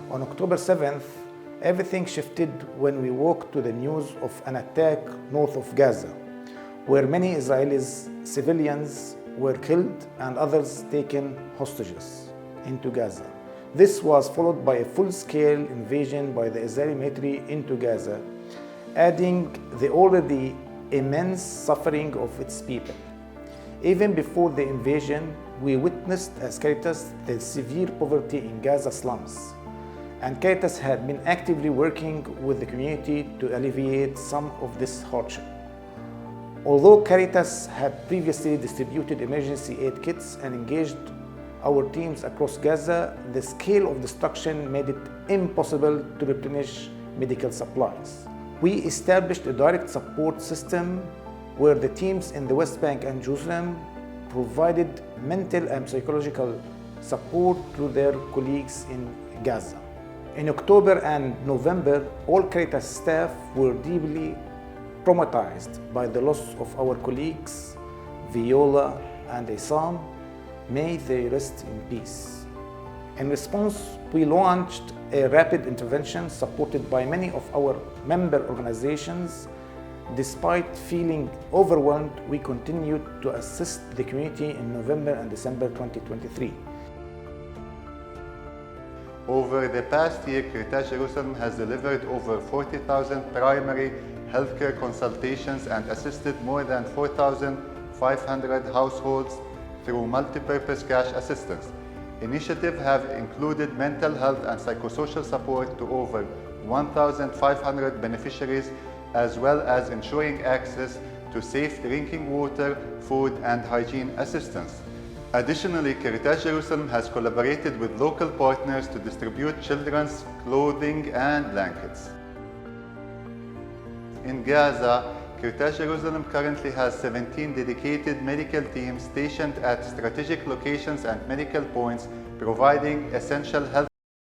On October 7th, everything shifted when we woke to the news of an attack north of Gaza, where many Israeli civilians were killed and others taken hostages into Gaza. This was followed by a full-scale invasion by the Israeli military into Gaza, adding the already immense suffering of its people. Even before the invasion, we witnessed as Càritas the severe poverty in Gaza slums, and Càritas had been actively working with the community to alleviate some of this hardship. Although Càritas had previously distributed emergency aid kits and engaged our teams across Gaza, the scale of destruction made it impossible to replenish medical supplies. We established a direct support system where the teams in the West Bank and Jerusalem provided mental and psychological support to their colleagues in Gaza. In October and November, all Càritas staff were deeply traumatized by the loss of our colleagues, Viola and Isam. May they rest in peace. In response, we launched a rapid intervention supported by many of our member organizations. Despite feeling overwhelmed, we continued to assist the community in November and December 2023. Over the past year, Càritas Jerusalem has delivered over 40,000 primary healthcare consultations and assisted more than 4,500 households through multi-purpose cash assistance. Initiatives have included mental health and psychosocial support to over 1,500 beneficiaries, as well as ensuring access to safe drinking water, food, and hygiene assistance. Additionally, Càritas Jerusalem has collaborated with local partners to distribute children's clothing and blankets. In Gaza, Càritas Jerusalem currently has 17 dedicated medical teams stationed at strategic locations and medical points, providing essential health